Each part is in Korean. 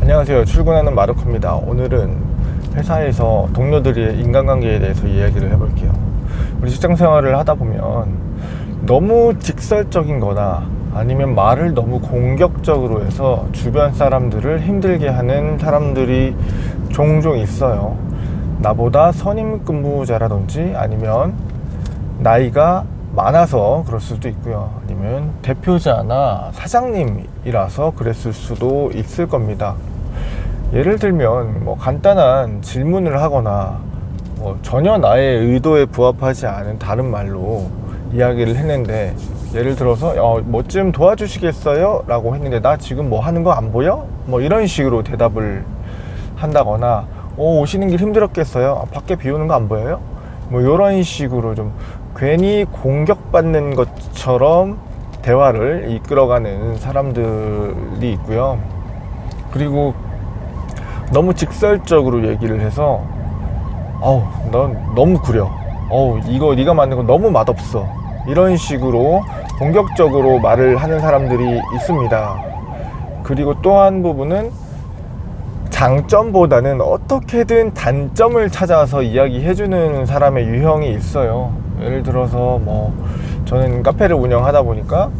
안녕하세요. 출근하는 마르코입니다. 오늘은 회사에서 동료들의 인간관계에 대해서 이야기를 해볼게요. 우리 직장 생활을 하다 보면 너무 직설적인 거나 아니면 말을 너무 공격적으로 해서 주변 사람들을 힘들게 하는 사람들이 종종 있어요. 나보다 선임 근무자라든지 아니면 나이가 많아서 그럴 수도 있고요. 아니면 대표자나 사장님이라서 그랬을 수도 있을 겁니다. 예를 들면 간단한 질문을 하거나 전혀 나의 의도에 부합하지 않은 다른 말로 이야기를 했는데, 예를 들어서 뭐 좀 도와주시겠어요? 라고 했는데 나 지금 뭐 하는 거 안 보여? 이런 식으로 대답을 한다거나, 오시는 길 힘들었겠어요? 밖에 비 오는 거 안 보여요? 이런 식으로 좀 괜히 공격받는 것처럼 대화를 이끌어가는 사람들이 있고요. 그리고 너무 직설적으로 얘기를 해서 넌 너무 구려, 이거 네가 만든 거 너무 맛없어, 이런 식으로 공격적으로 말을 하는 사람들이 있습니다. 그리고 또 한 부분은 장점보다는 어떻게든 단점을 찾아서 이야기해주는 사람의 유형이 있어요. 예를 들어서 저는 카페를 운영하다 보니까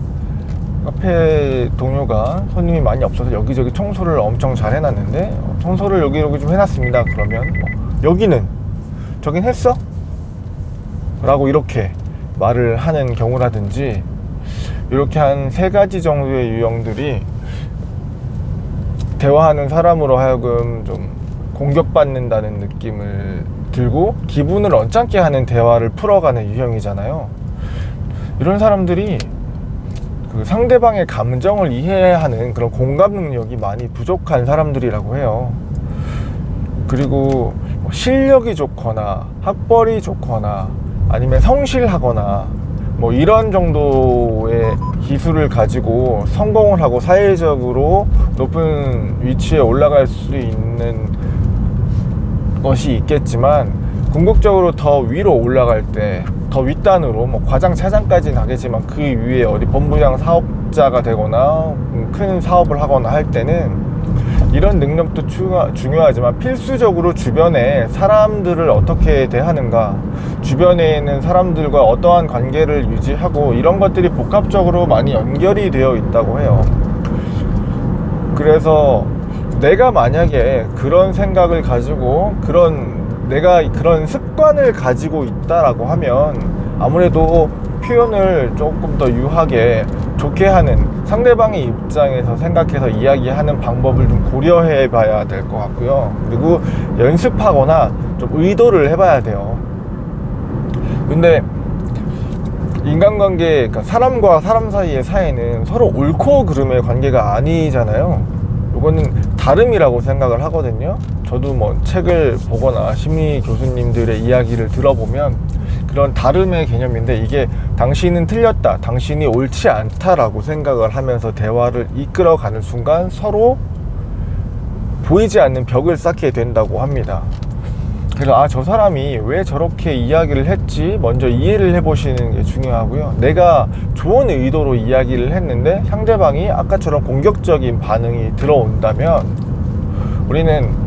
카페 동료가 손님이 많이 없어서 여기저기 청소를 엄청 잘 해놨는데, 청소를 여기 좀 해놨습니다. 그러면 여기는 저긴 했어? 라고 이렇게 말을 하는 경우라든지, 이렇게 한 3가지 정도의 유형들이 대화하는 사람으로 하여금 좀 공격받는다는 느낌을 들고 기분을 언짢게 하는 대화를 풀어가는 유형이잖아요. 이런 사람들이 그 상대방의 감정을 이해하는 그런 공감 능력이 많이 부족한 사람들이라고 해요. 그리고 실력이 좋거나 학벌이 좋거나 아니면 성실하거나 이런 정도의 기술을 가지고 성공을 하고 사회적으로 높은 위치에 올라갈 수 있는 것이 있겠지만, 궁극적으로 더 위로 올라갈 때 더 윗단으로 과장 차장까지는 가겠지만 그 위에 어디 본부장 사업자가 되거나 큰 사업을 하거나 할 때는 이런 능력도 중요하지만 필수적으로 주변에 사람들을 어떻게 대하는가, 주변에 있는 사람들과 어떠한 관계를 유지하고, 이런 것들이 복합적으로 많이 연결이 되어 있다고 해요. 그래서 내가 만약에 그런 생각을 가지고 내가 그런 습관을 가지고 있다라고 하면 아무래도 표현을 조금 더 유하게 좋게 하는, 상대방의 입장에서 생각해서 이야기하는 방법을 좀 고려해 봐야 될 것 같고요. 그리고 연습하거나 좀 의도를 해봐야 돼요. 근데 인간관계, 그러니까 사람과 사람 사이의 사이는 서로 옳고 그름의 관계가 아니잖아요. 이거는 다름이라고 생각을 하거든요. 저도 책을 보거나 심리 교수님들의 이야기를 들어보면 그런 다름의 개념인데, 이게 당신은 틀렸다, 당신이 옳지 않다라고 생각을 하면서 대화를 이끌어가는 순간 서로 보이지 않는 벽을 쌓게 된다고 합니다. 그래서 저 사람이 왜 저렇게 이야기를 했지 먼저 이해를 해보시는 게 중요하고요. 내가 좋은 의도로 이야기를 했는데 상대방이 아까처럼 공격적인 반응이 들어온다면 우리는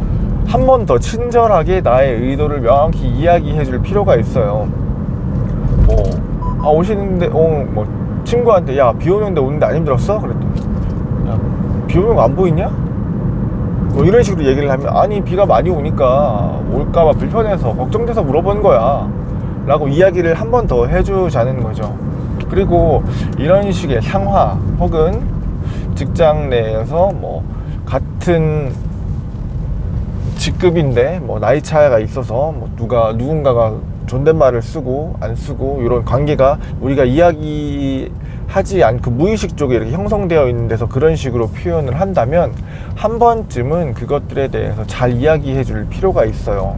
한 번 더 친절하게 나의 의도를 명확히 이야기해 줄 필요가 있어요. 오시는데 친구한테 야, 비 오는데 오는데 안 힘들었어? 그랬더니 야, 비 오는 거 안 보이냐? 이런 식으로 얘기를 하면, 아니 비가 많이 오니까 올까봐 불편해서 걱정돼서 물어본 거야 라고 이야기를 한 번 더 해주자는 거죠. 그리고 이런 식의 상화, 혹은 직장 내에서 같은 직급인데 나이 차이가 있어서 누군가가 존댓말을 쓰고 안 쓰고, 이런 관계가 우리가 이야기하지 않고 무의식 쪽에 이렇게 형성되어 있는 데서 그런 식으로 표현을 한다면 한 번쯤은 그것들에 대해서 잘 이야기해 줄 필요가 있어요.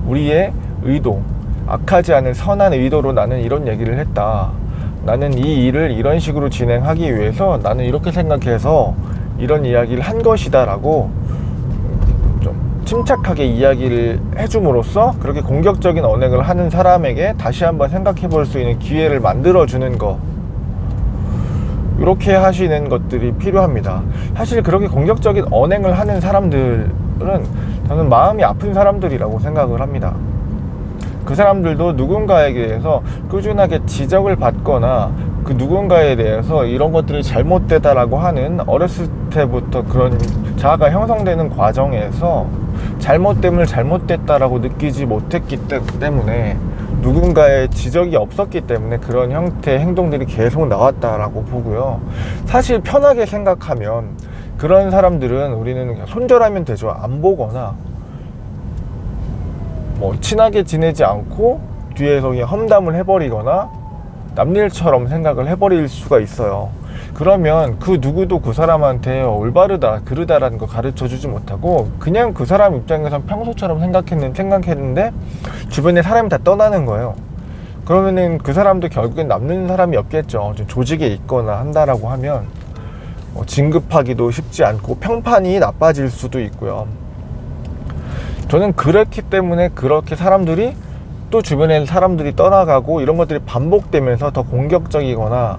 우리의 의도, 악하지 않은 선한 의도로 나는 이런 얘기를 했다, 나는 이 일을 이런 식으로 진행하기 위해서 나는 이렇게 생각해서 이런 이야기를 한 것이다 라고 침착하게 이야기를 해줌으로써 그렇게 공격적인 언행을 하는 사람에게 다시 한번 생각해 볼 수 있는 기회를 만들어 주는 거, 이렇게 하시는 것들이 필요합니다. 사실 그렇게 공격적인 언행을 하는 사람들은 저는 마음이 아픈 사람들이라고 생각을 합니다. 그 사람들도 누군가에게 대해서 꾸준하게 지적을 받거나 그 누군가에 대해서 이런 것들이 잘못되다라고 하는 어렸을 때부터 그런 자아가 형성되는 과정에서 잘못됨을 잘못됐다라고 느끼지 못했기 때문에 누군가의 지적이 없었기 때문에 그런 형태의 행동들이 계속 나왔다라고 보고요. 사실 편하게 생각하면 그런 사람들은 우리는 그냥 손절하면 되죠. 안 보거나 뭐 친하게 지내지 않고 뒤에서 그냥 험담을 해버리거나 남일처럼 생각을 해버릴 수가 있어요. 그러면 그 누구도 그 사람한테 올바르다 그르다라는 거 가르쳐 주지 못하고 그냥 그 사람 입장에선 평소처럼 생각했는데 주변에 사람이 다 떠나는 거예요. 그러면은 그 사람도 결국엔 남는 사람이 없겠죠. 좀 조직에 있거나 한다라고 하면 진급하기도 쉽지 않고 평판이 나빠질 수도 있고요. 저는 그렇기 때문에 그렇게 사람들이 또 주변에 사람들이 떠나가고 이런 것들이 반복되면서 더 공격적이거나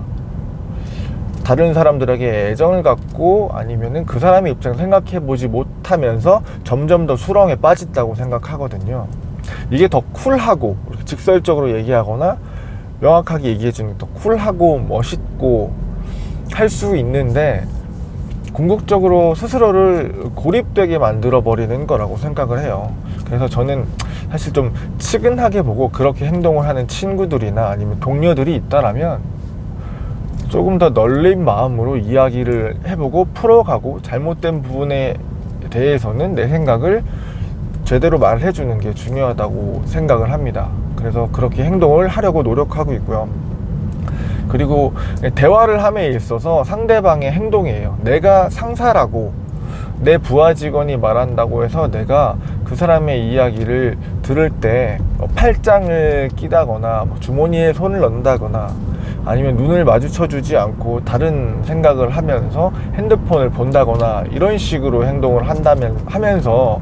다른 사람들에게 애정을 갖고 아니면은 그 사람의 입장을 생각해보지 못하면서 점점 더 수렁에 빠진다고 생각하거든요. 이게 더 쿨하고 직설적으로 얘기하거나 명확하게 얘기해주는 더 쿨하고 멋있고 할 수 있는데 궁극적으로 스스로를 고립되게 만들어 버리는 거라고 생각을 해요. 그래서 저는 사실 좀 측은하게 보고 그렇게 행동을 하는 친구들이나 아니면 동료들이 있다라면 조금 더 널린 마음으로 이야기를 해보고 풀어가고 잘못된 부분에 대해서는 내 생각을 제대로 말을 해주는 게 중요하다고 생각을 합니다. 그래서 그렇게 행동을 하려고 노력하고 있고요. 그리고 대화를 함에 있어서 상대방의 행동이에요. 내가 상사라고 내 부하 직원이 말한다고 해서 내가 그 사람의 이야기를 들을 때 팔짱을 끼다거나 하모니에 손을 넣는다거나 아니면 눈을 마주쳐 주지 않고 다른 생각을 하면서 핸드폰을 본다거나 이런 식으로 행동을 하면서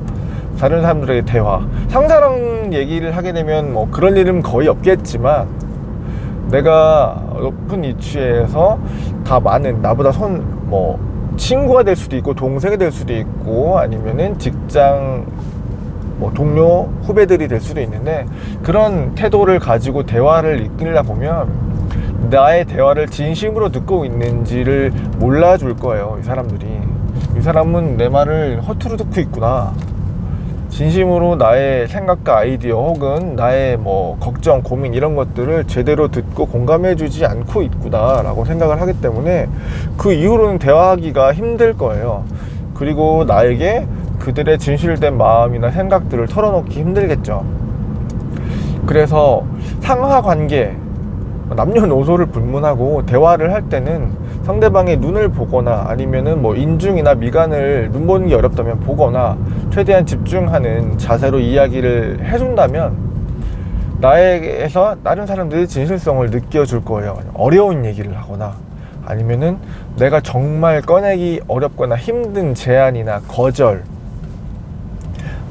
다른 사람들에게 대화, 상사랑 얘기를 하게 되면 뭐 그런 일은 거의 없겠지만 내가 높은 위치에서 다 많은 나보다 친구가 될 수도 있고 동생이 될 수도 있고 아니면은 직장 동료 후배들이 될 수도 있는데 그런 태도를 가지고 대화를 이끌다 보면 나의 대화를 진심으로 듣고 있는지를 몰라줄 거예요. 이 사람들이 이 사람은 내 말을 허투루 듣고 있구나, 진심으로 나의 생각과 아이디어 혹은 나의 걱정, 고민 이런 것들을 제대로 듣고 공감해 주지 않고 있구나 라고 생각을 하기 때문에 그 이후로는 대화하기가 힘들 거예요. 그리고 나에게 그들의 진실된 마음이나 생각들을 털어놓기 힘들겠죠. 그래서 상하관계, 남녀노소를 불문하고 대화를 할 때는 상대방의 눈을 보거나 아니면은 인중이나 미간을 눈 보는 게 어렵다면 보거나 최대한 집중하는 자세로 이야기를 해준다면 나에게서 다른 사람들이 진실성을 느껴줄 거예요. 어려운 얘기를 하거나 아니면은 내가 정말 꺼내기 어렵거나 힘든 제안이나 거절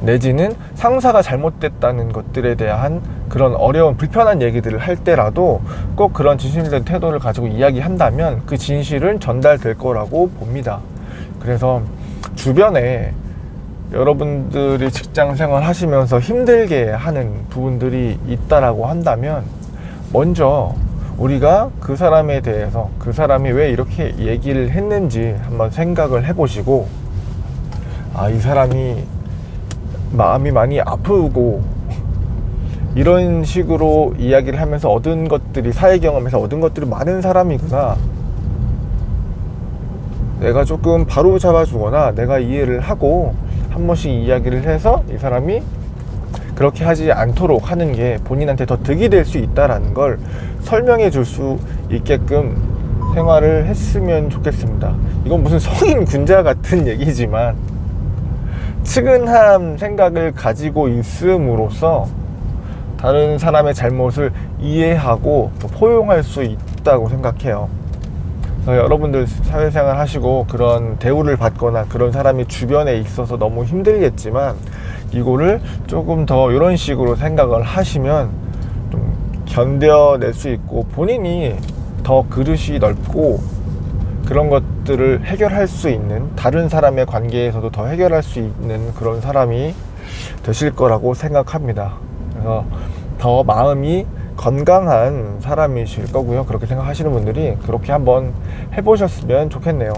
내지는 상사가 잘못됐다는 것들에 대한 그런 어려운 불편한 얘기들을 할 때라도 꼭 그런 진실된 태도를 가지고 이야기한다면 그 진실은 전달될 거라고 봅니다. 그래서 주변에 여러분들이 직장 생활 하시면서 힘들게 하는 부분들이 있다라고 한다면 먼저 우리가 그 사람에 대해서 그 사람이 왜 이렇게 얘기를 했는지 한번 생각을 해보시고 이 사람이 마음이 많이 아프고 이런 식으로 이야기를 하면서 얻은 것들이, 사회 경험에서 얻은 것들이 많은 사람이구나, 내가 조금 바로 잡아주거나 내가 이해를 하고 한 번씩 이야기를 해서 이 사람이 그렇게 하지 않도록 하는 게 본인한테 더 득이 될 수 있다라는 걸 설명해 줄 수 있게끔 생활을 했으면 좋겠습니다. 이건 무슨 성인 군자 같은 얘기지만 측은한 생각을 가지고 있음으로써 다른 사람의 잘못을 이해하고 포용할 수 있다고 생각해요. 그래서 여러분들 사회생활 하시고 그런 대우를 받거나 그런 사람이 주변에 있어서 너무 힘들겠지만 이거를 조금 더 이런 식으로 생각을 하시면 좀 견뎌낼 수 있고 본인이 더 그릇이 넓고 그런 것들을 해결할 수 있는, 다른 사람의 관계에서도 더 해결할 수 있는 그런 사람이 되실 거라고 생각합니다. 그래서 더 마음이 건강한 사람이실 거고요. 그렇게 생각하시는 분들이 그렇게 한번 해보셨으면 좋겠네요.